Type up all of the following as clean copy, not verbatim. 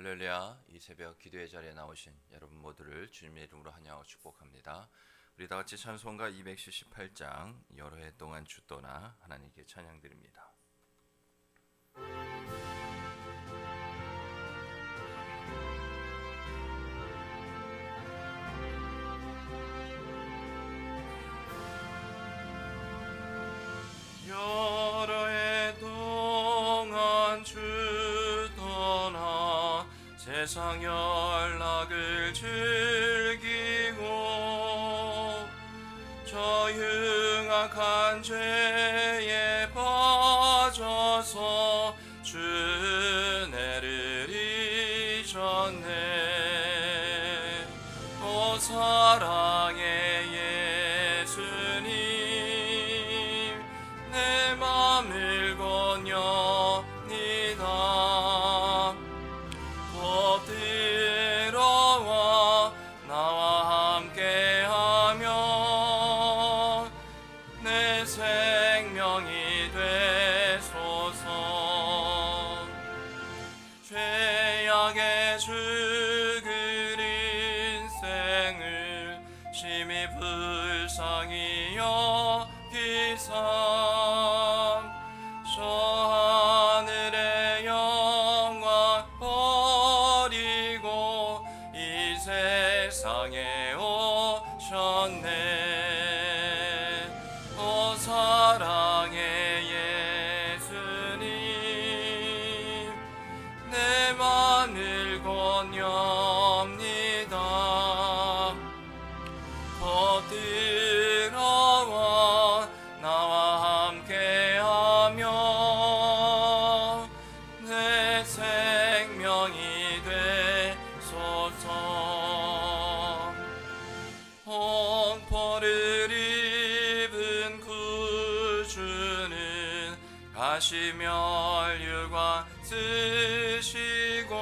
할렐루야. 이 새벽 기도의 자리에 나오신 여러분 모두를 주님의 이름으로 환영하고 축복합니다. 우리 다 같이 찬송가 278장 여러 해 동안 주 떠나 하나님께 찬양드립니다. 여러 해 동안 주 떠나 세상 연락을 즐기고 저 흉악한 죄에 빠져서 주 은혜를 잊었네. 오 사랑의 예수님, 내 맘을 건엽니다. 곧 들어와 나와 함께하며 내 생명이 되소서. 죄악의 죽을 인생을 심히 불쌍히 여기사 저 하늘의 영광 버리고 이 세상에 오셨네. 오 사랑의 예수님, 내 맘을 건엽니다. 곧 들어와 나와 함께하며 내 생명이 되소서. 홍포를 입은 구주는 가시면류관 쓰시고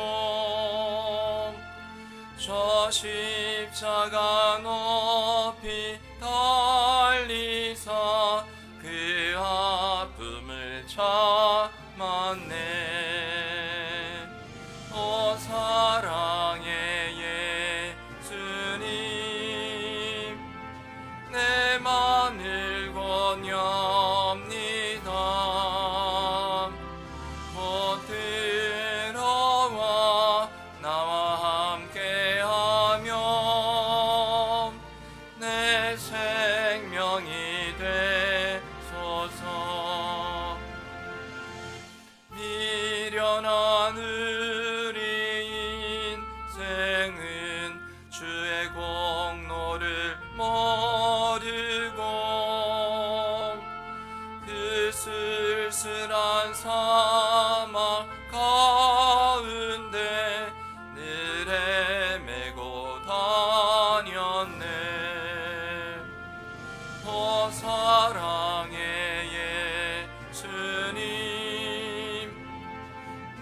저 십자가 높이 달리사 그 아픔을 참았네. 오 사랑의 예수님, 내 맘을 건엽니다. 곧 들어와 나와 함께하며 내 생명이 되소서. 미련한 우리 인생은 주의 공로를 모르고 그 쓸쓸한 사막 가운데 늘 헤매고 다녔네. 오 사랑의 예수님,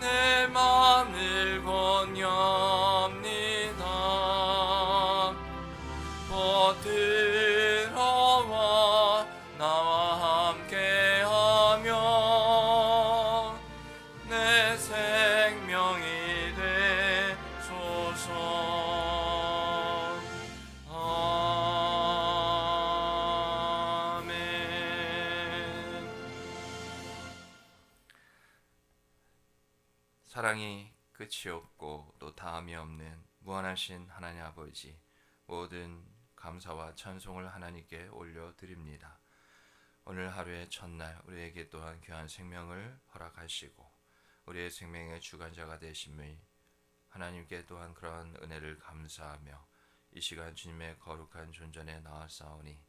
내 맘을 건엽니다. 곧 들어와 나와 함께하며 내 생명이 되소서. 아멘. 사랑이 끝이 없고 또 다함이 없는 무한하신 하나님 아버지, 모든 감사와 찬송을 하나님께 올려드립니다. 오늘 하루의 첫날 우리에게 또한 귀한 생명을 허락하시고 우리의 생명의 주관자가 되심을 하나님께 또한 그러한 은혜를 감사하며 이 시간 주님의 거룩한 존전에 나아싸우니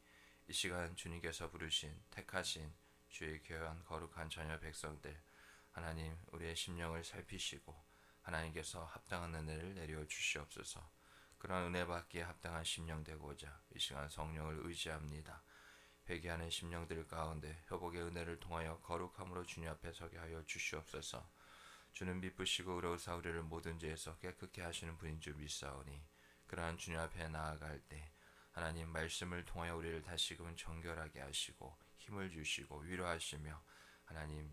이 시간 주님께서 부르신 택하신 주의 귀한 거룩한 자녀 백성들, 하나님 우리의 심령을 살피시고 하나님께서 합당한 은혜를 내려 주시옵소서. 그런 은혜 받기에 합당한 심령 되고자 이 시간 성령을 의지합니다. 회개하는 심령들 가운데 회복의 은혜를 통하여 거룩함으로 주님 앞에 서게 하여 주시옵소서. 주는 미쁘시고 의로우사 우리를 모든 죄에서 깨끗게 하시는 분인 줄 믿사오니 그러한 주님 앞에 나아갈 때 하나님 말씀을 통하여 우리를 다시금 정결하게 하시고 힘을 주시고 위로하시며 하나님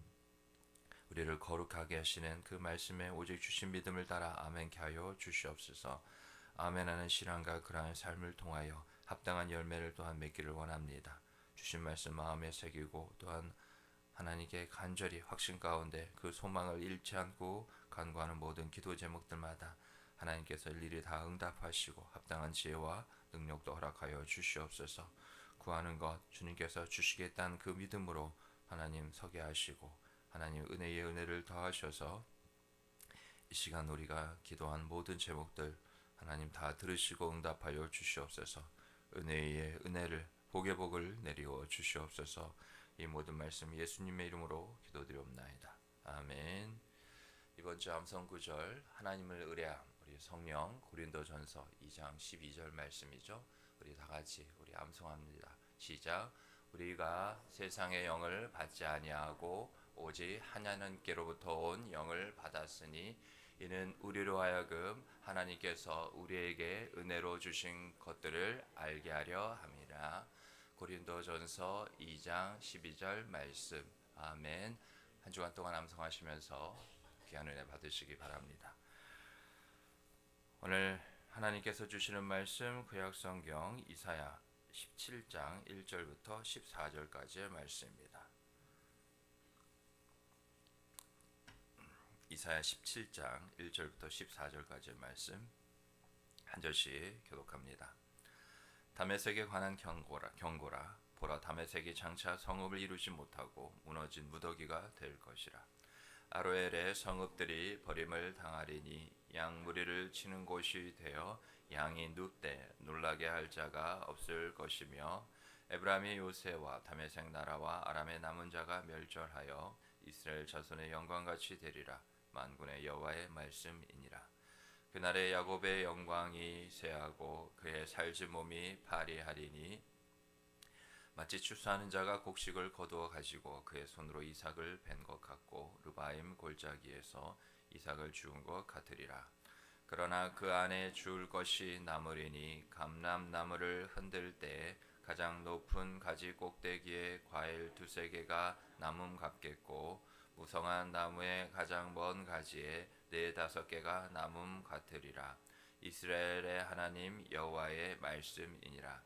우리를 거룩하게 하시는 그 말씀에 오직 주신 믿음을 따라 아멘케 하여 주시옵소서. 아멘하는 신앙과 그러한 삶을 통하여 합당한 열매를 또한 맺기를 원합니다. 주신 말씀 마음에 새기고 또한 하나님께 간절히 확신 가운데 그 소망을 잃지 않고 간구하는 모든 기도 제목들마다 하나님께서 일일이 다 응답하시고 합당한 지혜와 능력도 허락하여 주시옵소서. 구하는 것 주님께서 주시겠다는 그 믿음으로 하나님 서게 하시고 하나님 은혜의 은혜를 더하셔서 이 시간 우리가 기도한 모든 제목들 하나님 다 들으시고 응답하여 주시옵소서. 은혜의 은혜를 복의 복을 내리워 주시옵소서. 이 모든 말씀 예수님의 이름으로 기도드리옵나이다. 아멘. 이번 주 암송 구절 하나님을 의뢰함 우리 성령 고린도전서 2장 12절 말씀이죠. 우리 다 같이 우리 암송합니다. 시작. 우리가 세상의 영을 받지 아니하고 오직 하나님께로부터 온 영을 받았으니 이는 우리로 하여금 하나님께서 우리에게 은혜로 주신 것들을 알게 하려 함이라. 고린도전서 2장 12절 말씀. 아멘. 한 주간 동안 암송하시면서 귀한 은혜 받으시기 바랍니다. 오늘 하나님께서 주시는 말씀 구약성경 이사야 17장 1절부터 14절까지의 말씀입니다. 이사야 17장 1절부터 14절까지의 말씀 한 절씩 교독합니다. 다메섹에 관한 경고라. 보라, 다메섹이 장차 성읍을 이루지 못하고 무너진 무더기가 될 것이라. 아로엘의 성읍들이 버림을 당하리니 양 무리를 치는 곳이 되어 양이 눕되 놀라게 할 자가 없을 것이며 에브라임의 요새와 다메섹 나라와 아람의 남은 자가 멸절하여 이스라엘 자손의 영광같이 되리라. 만군의 여호와의 말씀이니라. 그날에 야곱의 영광이 쇠하고 그의 살진 몸이 파리하리니 마치 추수하는 자가 곡식을 거두어 가지고 그의 손으로 이삭을 벤 것 같고 르바임 골짜기에서 이삭을 주운 것 같으리라. 그러나 그 안에 주울 것이 남으리니 감람나무를 흔들 때 가장 높은 가지 꼭대기에 과일 두세 개가 남음 같겠고 무성한 나무의 가장 먼 가지에 4-5개가 남음 같으리라. 이스라엘의 하나님 여호와의 말씀이니라.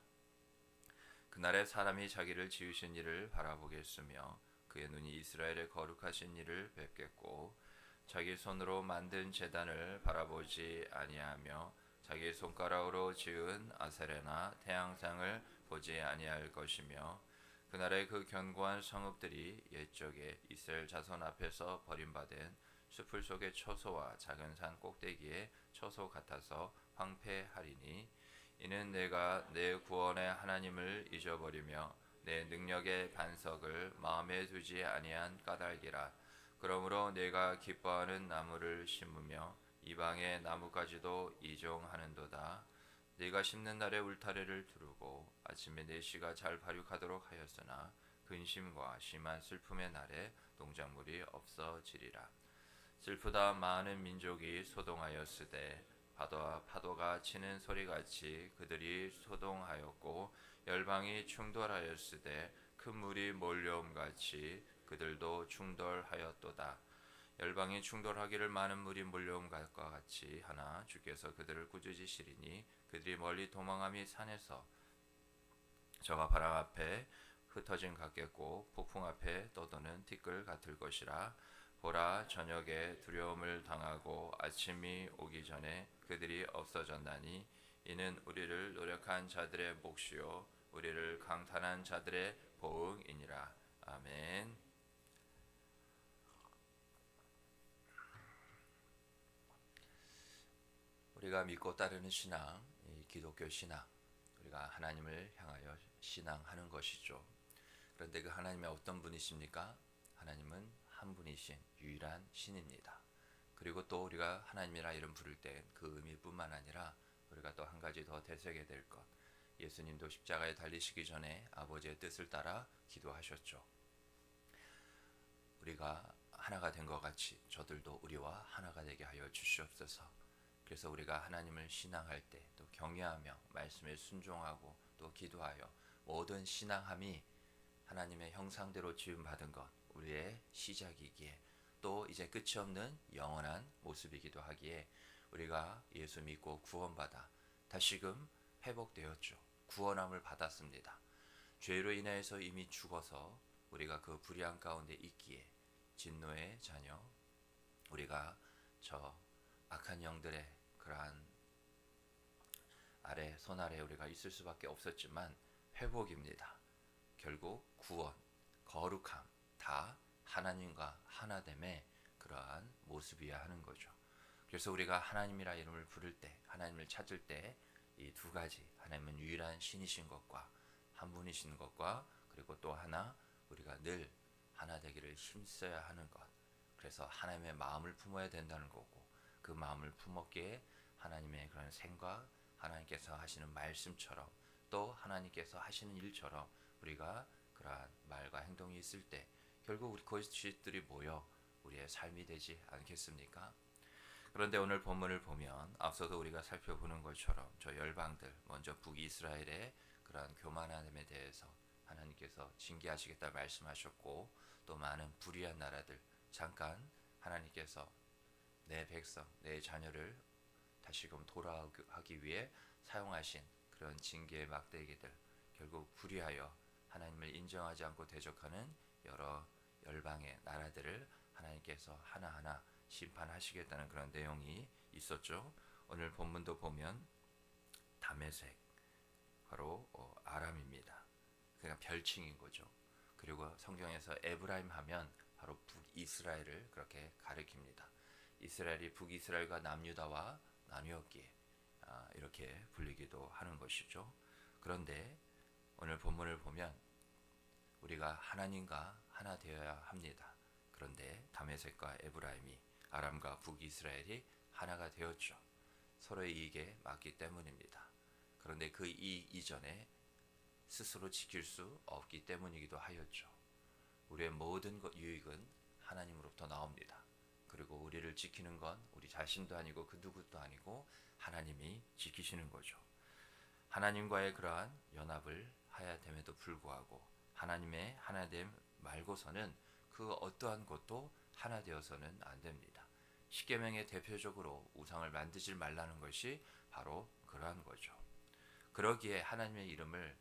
그날에 사람이 자기를 지으신 이를 바라보겠으며 그의 눈이 이스라엘의 거룩하신 이를 뵙겠고 자기 손으로 만든 제단을 바라보지 아니하며 자기 손가락으로 지은 아세레나 태양상을 보지 아니할 것이며 그날에 그 견고한 성읍들이 옛적에 이스라엘 자손 앞에서 버림받은 숲을 속의 처소와 작은 산 꼭대기의 처소 같아서 황폐하리니 이는 내가 내 구원의 하나님을 잊어버리며 내 능력의 반석을 마음에 두지 아니한 까닭이라. 그러므로 내가 기뻐하는 나무를 심으며 이방의 나무까지도 이종하는도다. 네가 심는 날에 울타리를 두르고 아침에 내 씨가 잘 발육하도록 하였으나 근심과 심한 슬픔의 날에 농작물이 없어지리라. 슬프다 많은 민족이 소동하였으되 파도가 치는 소리같이 그들이 소동하였고 열방이 충돌하였으되 큰 물이 몰려옴같이 그들도 충돌하였도다. 열방이 충돌하기를 많은 물이 몰려옴 것과 같이 하나 주께서 그들을 꾸짖으시리니 그들이 멀리 도망함이 산에서 저가 바람 앞에 흩어짐 같겠고 폭풍 앞에 떠도는 티끌 같을 것이라. 보라, 저녁에 두려움을 당하고 아침이 오기 전에 그들이 없어졌나니 이는 우리를 노력한 자들의 몫이요 우리를 강탄한 자들의 보응이니라. 아멘. 우리가 믿고 따르는 신앙, 이 기독교 신앙, 우리가 하나님을 향하여 신앙하는 것이죠. 그런데 그 하나님이 어떤 분이십니까? 하나님은 한 분이신 유일한 신입니다. 그리고 또 우리가 하나님이라 이름 부를 때 그 의미뿐만 아니라 우리가 또 한 가지 더 되새게 될 것. 예수님도 십자가에 달리시기 전에 아버지의 뜻을 따라 기도하셨죠. 우리가 하나가 된 것 같이 저들도 우리와 하나가 되게 하여 주시옵소서. 그래서 우리가 하나님을 신앙할 때 또 경외하며 말씀에 순종하고 또 기도하여 모든 신앙함이 하나님의 형상대로 지음받은 것 우리의 시작이기에 또 이제 끝이 없는 영원한 모습이기도 하기에 우리가 예수 믿고 구원받아 다시금 회복되었죠. 구원함을 받았습니다. 죄로 인하여서 이미 죽어서 우리가 그 불의한 가운데 있기에 진노의 자녀, 우리가 저 악한 영들의 그러한 손 아래 우리가 있을 수밖에 없었지만 회복입니다. 결국 구원, 거룩함 다 하나님과 하나됨의 그러한 모습이어야 하는 거죠. 그래서 우리가 하나님이라 이름을 부를 때, 하나님을 찾을 때 이 두 가지, 하나님은 유일한 신이신 것과 한 분이신 것과 그리고 또 하나 우리가 늘 하나 되기를 힘써야 하는 것. 그래서 하나님의 마음을 품어야 된다는 거고, 그 마음을 품었기에 하나님의 그런 생각, 하나님께서 하시는 말씀처럼 또 하나님께서 하시는 일처럼 우리가 그러한 말과 행동이 있을 때 결국 우리 그것들이 모여 우리의 삶이 되지 않겠습니까? 그런데 오늘 본문을 보면 앞서도 우리가 살펴보는 것처럼 저 열방들, 먼저 북이스라엘의 그러한 교만함에 대해서 하나님께서 징계하시겠다 말씀하셨고, 또 많은 불의한 나라들, 잠깐 하나님께서 내 백성, 내 자녀를 다시금 돌아가기 위해 사용하신 그런 징계의 막대기들, 결국 불의하여 하나님을 인정하지 않고 대적하는 여러 열방의 나라들을 하나님께서 하나하나 심판하시겠다는 그런 내용이 있었죠. 오늘 본문도 보면 다메섹, 바로 아람입니다. 그러니까 별칭인 거죠. 그리고 성경에서 에브라임 하면 바로 북이스라엘을 그렇게 가리킵니다. 이스라엘이 북이스라엘과 남유다와 나뉘었기에 이렇게 불리기도 하는 것이죠. 그런데 오늘 본문을 보면 우리가 하나님과 하나 되어야 합니다. 그런데 다메섹과 에브라임이, 아람과 북이스라엘이 하나가 되었죠. 서로의 이익에 맞기 때문입니다. 그런데 그 이익 이전에 스스로 지킬 수 없기 때문이기도 하였죠. 우리의 모든 유익은 하나님으로부터 나옵니다. 그리고 우리를 지키는 건 우리 자신도 아니고 그 누구도 아니고 하나님이 지키시는 거죠. 하나님과의 그러한 연합을 하야 됨에도 불구하고 하나님의 하나됨 말고서는 그 어떠한 것도 하나 되어서는 안 됩니다. 십계명의 대표적으로 우상을 만들지 말라는 것이 바로 그러한 거죠. 그러기에 하나님의 이름을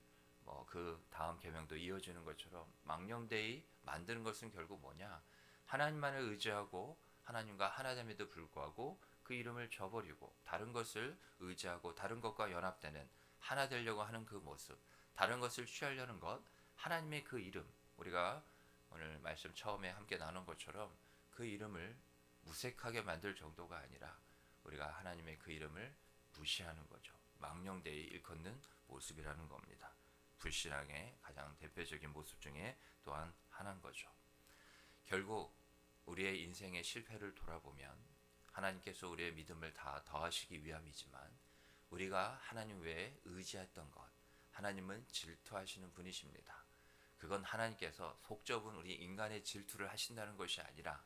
그 다음 계명도 이어지는 것처럼 망령되이 만드는 것은 결국 뭐냐? 하나님만을 의지하고 하나님과 하나됨에도 불구하고 그 이름을 저버리고 다른 것을 의지하고 다른 것과 연합되는, 하나 되려고 하는 그 모습, 다른 것을 취하려는 것, 하나님의 그 이름, 우리가 오늘 말씀 처음에 함께 나눈 것처럼 그 이름을 무색하게 만들 정도가 아니라 우리가 하나님의 그 이름을 무시하는 거죠. 망령되이 일컫는 모습이라는 겁니다. 불신앙의 가장 대표적인 모습 중에 또한 하나인 거죠. 결국 우리의 인생의 실패를 돌아보면 하나님께서 우리의 믿음을 다 더하시기 위함이지만 우리가 하나님 외에 의지했던 것, 하나님은 질투하시는 분이십니다. 그건 하나님께서 속접은 우리 인간의 질투를 하신다는 것이 아니라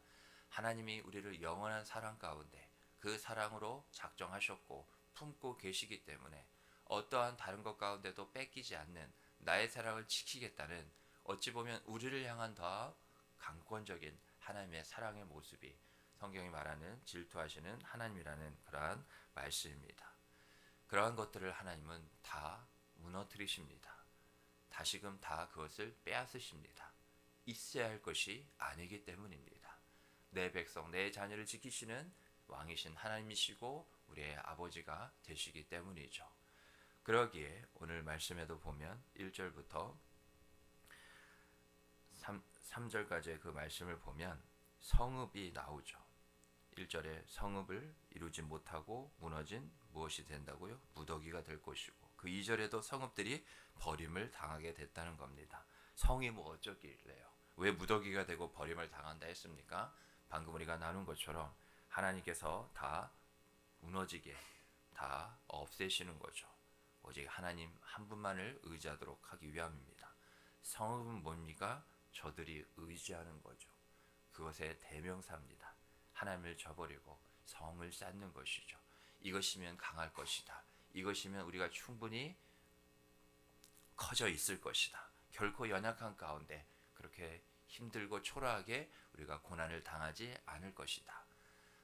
하나님이 우리를 영원한 사랑 가운데 그 사랑으로 작정하셨고 품고 계시기 때문에 어떠한 다른 것 가운데도 뺏기지 않는 나의 사랑을 지키겠다는, 어찌 보면 우리를 향한 더 강권적인 하나님의 사랑의 모습이 성경이 말하는 질투하시는 하나님이라는 그러한 말씀입니다. 그러한 것들을 하나님은 다 무너뜨리십니다. 다시금 다 그것을 빼앗으십니다. 있어야 할 것이 아니기 때문입니다. 내 백성, 내 자녀를 지키시는 왕이신 하나님이시고 우리의 아버지가 되시기 때문이죠. 그러기에 오늘 말씀에도 보면 1절부터 3절까지의 그 말씀을 보면 성읍이 나오죠. 1절에 성읍을 이루지 못하고 무너진 무엇이 된다고요? 무더기가 될 것이고, 그 2절에도 성읍들이 버림을 당하게 됐다는 겁니다. 성이 뭐 어쩌길래요? 왜 무더기가 되고 버림을 당한다 했습니까? 방금 우리가 나눈 것처럼 하나님께서 다 무너지게 다 없애시는 거죠. 오직 하나님 한 분만을 의지하도록 하기 위함입니다. 성읍은 뭡니까? 저들이 의지하는 거죠. 그것의 대명사입니다. 하나님을 저버리고 성을 쌓는 것이죠. 이것이면 강할 것이다. 이것이면 우리가 충분히 커져 있을 것이다. 결코 연약한 가운데 그렇게 힘들고 초라하게 우리가 고난을 당하지 않을 것이다.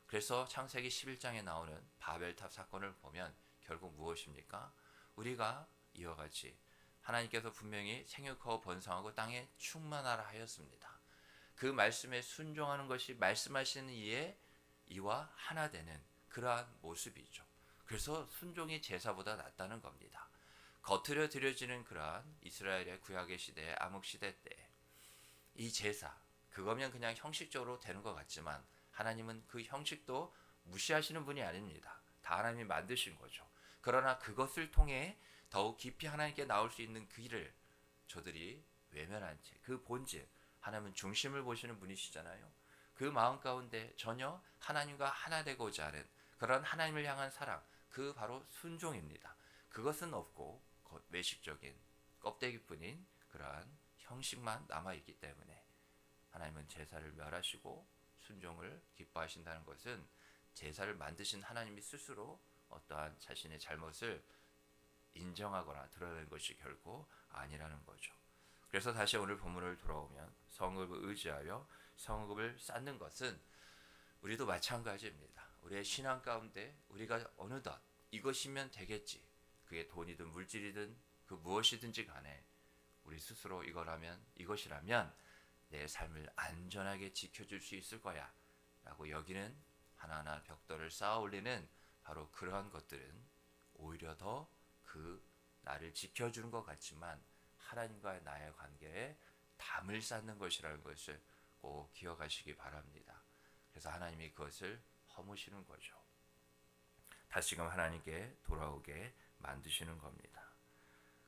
그래서 창세기 11장에 나오는 바벨탑 사건을 보면 결국 무엇입니까? 우리가 이와 같이 하나님께서 분명히 생육하고 번성하고 땅에 충만하라 하였습니다. 그 말씀에 순종하는 것이 말씀하시는 이와 하나 되는 그러한 모습이죠. 그래서 순종이 제사보다 낫다는 겁니다. 겉으로 드려지는 그러한 이스라엘의 구약의 시대, 암흑시대 때 이 제사, 그거면 그냥 형식적으로 되는 것 같지만 하나님은 그 형식도 무시하시는 분이 아닙니다. 다 하나님이 만드신 거죠. 그러나 그것을 통해 더욱 깊이 하나님께 나올 수 있는 그 길을 저들이 외면한 채 그 본질, 하나님은 중심을 보시는 분이시잖아요. 그 마음 가운데 전혀 하나님과 하나 되고자 하는 그런 하나님을 향한 사랑, 그 바로 순종입니다. 그것은 없고 외식적인 껍데기뿐인 그러한 형식만 남아있기 때문에 하나님은 제사를 멸하시고 순종을 기뻐하신다는 것은 제사를 만드신 하나님이 스스로 어떠한 자신의 잘못을 인정하거나 드러내는 것이 결코 아니라는 거죠. 그래서 다시 오늘 본문을 돌아오면 성읍을 의지하여 성읍을 쌓는 것은 우리도 마찬가지입니다. 우리의 신앙 가운데 우리가 어느덧 이것이면 되겠지, 그게 돈이든 물질이든 그 무엇이든지 간에 우리 스스로 이것이라면 내 삶을 안전하게 지켜줄 수 있을 거야 라고 여기는 하나하나 벽돌을 쌓아 올리는 바로 그러한 것들은 오히려 더 그 나를 지켜주는 것 같지만 하나님과의 나의 관계에 담을 쌓는 것이라는 것을 꼭 기억하시기 바랍니다. 그래서 하나님이 그것을 허무시는 거죠. 다시금 하나님께 돌아오게 만드시는 겁니다.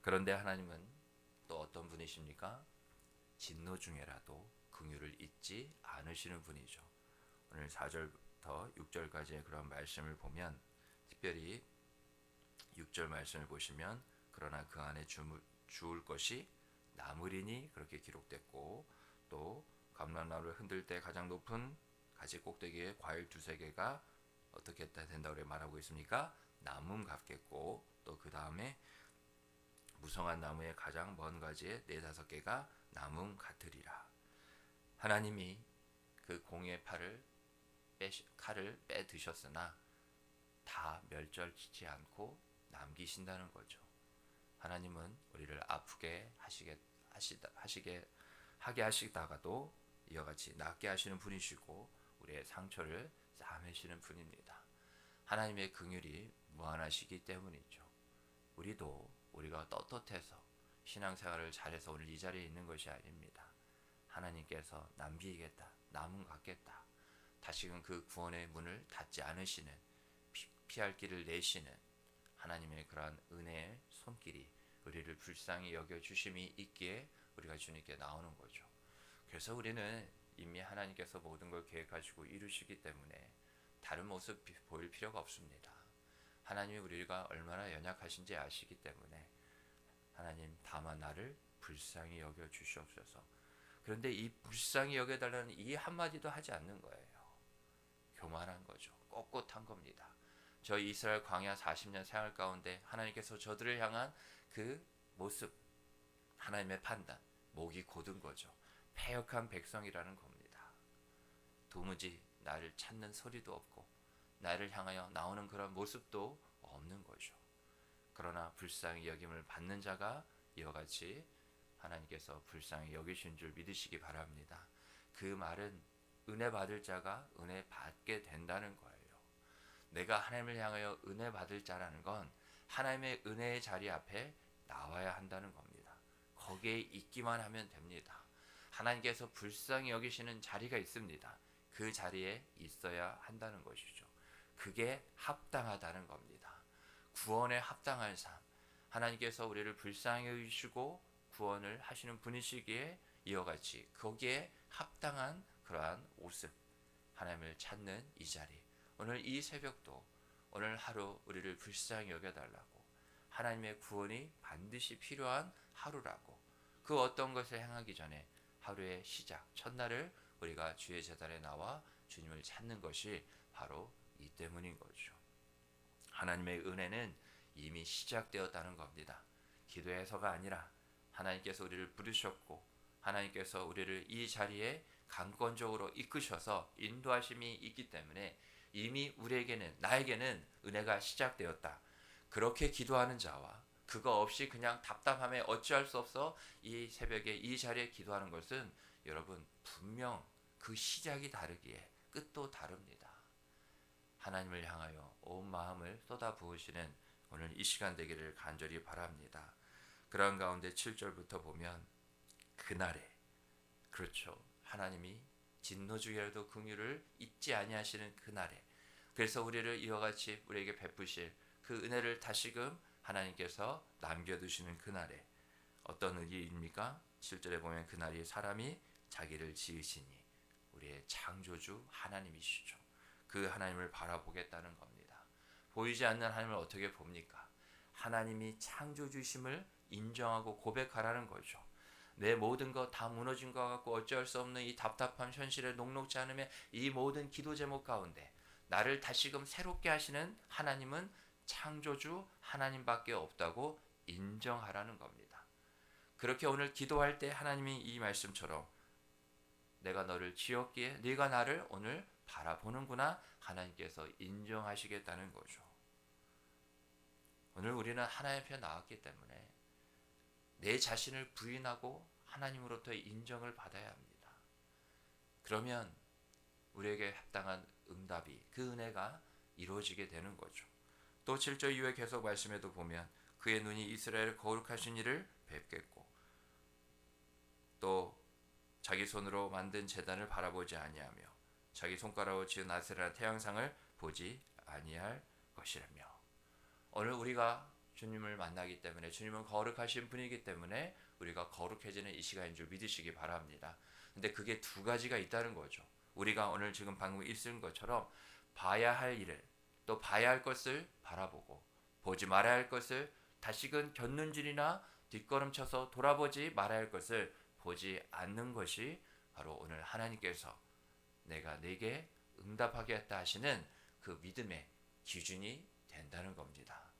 그런데 하나님은 또 어떤 분이십니까? 진노 중에라도 긍휼을 잊지 않으시는 분이죠. 오늘 4절부터 6절까지의 그런 말씀을 보면, 특별히 6절 말씀을 보시면 그러나 그 안에 주울 것이 남으리니 그렇게 기록됐고, 또 감람나무를 흔들 때 가장 높은 가지 꼭대기에 과일 두세 개가 어떻게 된다고 말하고 있습니까? 남음 같겠고, 또 그 다음에 무성한 나무의 가장 먼 가지에 4-5개가 남음 같으리라. 하나님이 그 공의 칼을 빼 드셨으나 다 멸절치지 않고 남기신다는 거죠. 하나님은 우리를 아프게 하게 하시다가도 이와 같이 낫게 하시는 분이시고 우리의 상처를 싸매시는 분입니다. 하나님의 긍휼이 무한하시기 때문이죠. 우리가 떳떳해서 신앙생활을 잘해서 오늘 이 자리에 있는 것이 아닙니다. 하나님께서 남기겠다, 남은 갖겠다, 다시금 그 구원의 문을 닫지 않으시는, 피할 길을 내시는 하나님의 그러한 은혜의 손길이 우리를 불쌍히 여겨주심이 있기에 우리가 주님께 나오는 거죠. 그래서 우리는 이미 하나님께서 모든 걸 계획하시고 이루시기 때문에 다른 모습 보일 필요가 없습니다. 하나님이 우리가 얼마나 연약하신지 아시기 때문에 하나님 다만 나를 불쌍히 여겨 주시옵소서. 그런데 이 불쌍히 여겨달라는 이 한마디도 하지 않는 거예요. 교만한 거죠. 꼿꼿한 겁니다. 저 이스라엘 광야 40년 생활 가운데 하나님께서 저들을 향한 그 모습, 하나님의 판단, 목이 곧은 거죠. 패역한 백성이라는 겁니다. 도무지 나를 찾는 소리도 없고 나를 향하여 나오는 그런 모습도 없는 거죠. 그러나 불쌍히 여김을 받는 자가 이와 같이 하나님께서 불쌍히 여기신 줄 믿으시기 바랍니다. 그 말은 은혜 받을 자가 은혜 받게 된다는 거예요. 내가 하나님을 향하여 은혜 받을 자라는 건 하나님의 은혜의 자리 앞에 나와야 한다는 겁니다. 거기에 있기만 하면 됩니다. 하나님께서 불쌍히 여기시는 자리가 있습니다. 그 자리에 있어야 한다는 것이죠. 그게 합당하다는 겁니다. 구원에 합당한 삶, 하나님께서 우리를 불쌍히 여기시고 구원을 하시는 분이시기에 이와 같이 거기에 합당한 그러한 모습, 하나님을 찾는 이 자리, 오늘 이 새벽도 오늘 하루 우리를 불쌍히 여겨달라고, 하나님의 구원이 반드시 필요한 하루라고, 그 어떤 것을 행하기 전에 하루의 시작, 첫날을 우리가 주의 제단에 나와 주님을 찾는 것이 바로 이 때문인 거죠. 하나님의 은혜는 이미 시작되었다는 겁니다. 기도해서가 아니라 하나님께서 우리를 부르셨고 하나님께서 우리를 이 자리에 강권적으로 이끄셔서 인도하심이 있기 때문에 이미 우리에게는, 나에게는 은혜가 시작되었다. 그렇게 기도하는 자와 그거 없이 그냥 답답함에 어찌할 수 없어 이 새벽에 이 자리에 기도하는 것은 여러분 분명 그 시작이 다르기에 끝도 다릅니다. 하나님을 향하여 온 마음을 쏟아부으시는 오늘 이 시간 되기를 간절히 바랍니다. 그런 가운데 7절부터 보면 그날에, 그렇죠, 하나님이 진노중이라도 긍휼을 잊지 아니하시는 그날에, 그래서 우리를 이와 같이 우리에게 베푸실 그 은혜를 다시금 하나님께서 남겨두시는 그날에 어떤 의미입니까? 7절에 보면 그날이 사람이 자기를 지으시니 우리의 창조주 하나님이시죠. 그 하나님을 바라보겠다는 겁니다. 보이지 않는 하나님을 어떻게 봅니까? 하나님이 창조주심을 인정하고 고백하라는 거죠. 내 모든 것 다 무너진 것 같고 어찌할 수 없는 이 답답한 현실에 녹록지 않으며 이 모든 기도 제목 가운데 나를 다시금 새롭게 하시는 하나님은 창조주 하나님밖에 없다고 인정하라는 겁니다. 그렇게 오늘 기도할 때 하나님이 이 말씀처럼 내가 너를 지었기에 네가 나를 오늘 바라보는구나, 하나님께서 인정하시겠다는 거죠. 오늘 우리는 하나님 앞에 나왔기 때문에 내 자신을 부인하고 하나님으로부터의 인정을 받아야 합니다. 그러면 우리에게 합당한 응답이, 그 은혜가 이루어지게 되는 거죠. 또 7절 이후에 계속 말씀에도 보면 그의 눈이 이스라엘을 거룩하신 이를 뵙겠고 또 자기 손으로 만든 제단을 바라보지 아니하며 자기 손가락으로 지은 아세라 태양상을 보지 아니할 것이라며. 오늘 우리가 주님을 만나기 때문에, 주님은 거룩하신 분이기 때문에 우리가 거룩해지는 이 시간인 줄 믿으시기 바랍니다. 근데 그게 두 가지가 있다는 거죠. 우리가 오늘 지금 방금 읽은 것처럼 봐야 할 일을, 또 봐야 할 것을 바라보고 보지 말아야 할 것을 다시금 곁눈질이나 뒷걸음쳐서 돌아보지 말아야 할 것을 보지 않는 것이 바로 오늘 하나님께서 내가 내게 응답하겠다 하시는 그 믿음의 기준이 된다는 겁니다.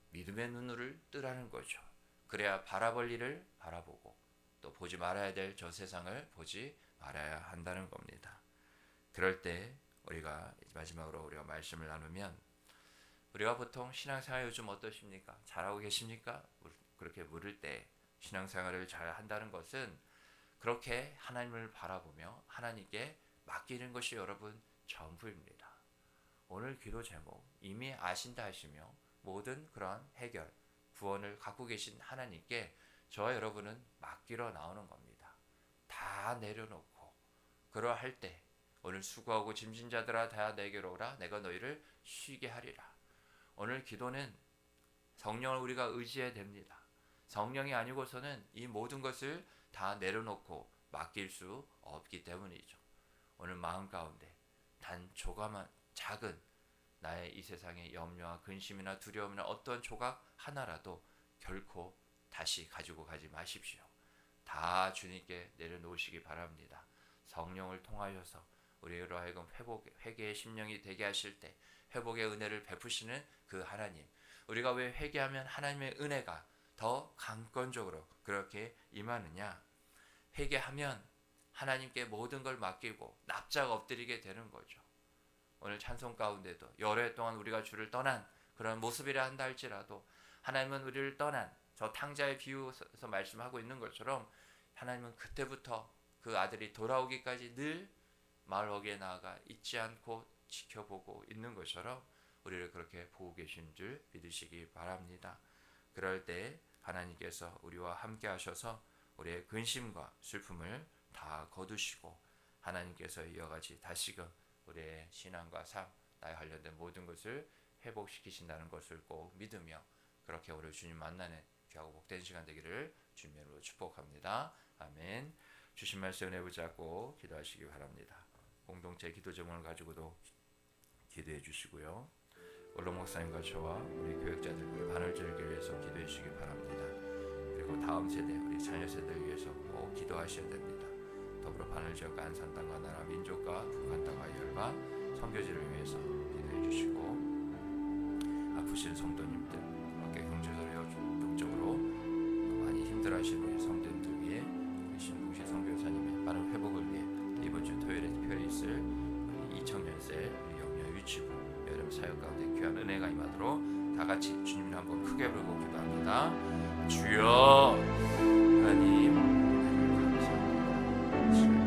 믿음의 눈을 뜨라는 거죠. 그래야 바라볼 일을 바라보고 또 보지 말아야 될 저 세상을 보지 말아야 한다는 겁니다. 그럴 때 우리가 마지막으로 우리가 말씀을 나누면, 우리가 보통 신앙생활 요즘 어떠십니까? 잘하고 계십니까? 그렇게 물을 때 신앙생활을 잘 한다는 것은 그렇게 하나님을 바라보며 하나님께 맡기는 것이 여러분 전부입니다. 오늘 기도 제목 이미 아신다 하시며 모든 그러한 해결, 구원을 갖고 계신 하나님께 저와 여러분은 맡기러 나오는 겁니다. 다 내려놓고 그러할 때 오늘 수고하고 짐진 자들아 다 내게로 오라, 내가 너희를 쉬게 하리라. 오늘 기도는 성령을 우리가 의지해야 됩니다. 성령이 아니고서는 이 모든 것을 다 내려놓고 맡길 수 없기 때문이죠. 오늘 마음 가운데 단 조그만 작은 나의 이 세상의 염려와 근심이나 두려움이나 어떤 조각 하나라도 결코 다시 가지고 가지 마십시오. 다 주님께 내려놓으시기 바랍니다. 성령을 통하여서 우리로 하여금 회개의 심령이 되게 하실 때 회복의 은혜를 베푸시는 그 하나님, 우리가 왜 회개하면 하나님의 은혜가 더 강권적으로 그렇게 임하느냐? 회개하면 하나님께 모든 걸 맡기고 납작 엎드리게 되는 거죠. 오늘 찬송 가운데도 여러 해 동안 우리가 주를 떠난 그런 모습이라 한다 할지라도 하나님은 우리를 떠난 저 탕자의 비유에서 말씀하고 있는 것처럼 하나님은 그때부터 그 아들이 돌아오기까지 늘 마을 어귀에 나아가 잊지 않고 지켜보고 있는 것처럼 우리를 그렇게 보고 계신 줄 믿으시기 바랍니다. 그럴 때 하나님께서 우리와 함께 하셔서 우리의 근심과 슬픔을 다 거두시고 하나님께서 이와 같이 다시금 우리의 신앙과 삶, 나에 관련된 모든 것을 회복시키신다는 것을 꼭 믿으며 그렇게 우리 주님 만나는 귀하고 복된 시간 되기를 주님으로 축복합니다. 아멘. 주신 말씀 은혜 붙잡고 기도하시기 바랍니다. 공동체 기도 제목을 가지고도 기도해 주시고요. 원로 목사님과 저와 우리 교역자들 반을 들기 위해서 기도해 주시기 바랍니다. 그리고 다음 세대, 우리 자녀 세대를 위해서 꼭 기도하셔야 됩니다. 더불어 바늘지역 안산 땅과 나라 민족과 북한 땅과 열과 선교지를 위해서 기도해 주시고 아프신 성도님들, 경제적으로 영적으로 많이 힘들어하시는 성도님들 위해 신부신 사역 가운데 귀한 은혜가 임하도록 다 같이 주님을 한번 크게 부르고 기도합니다. 주여 하나님 감사합니다.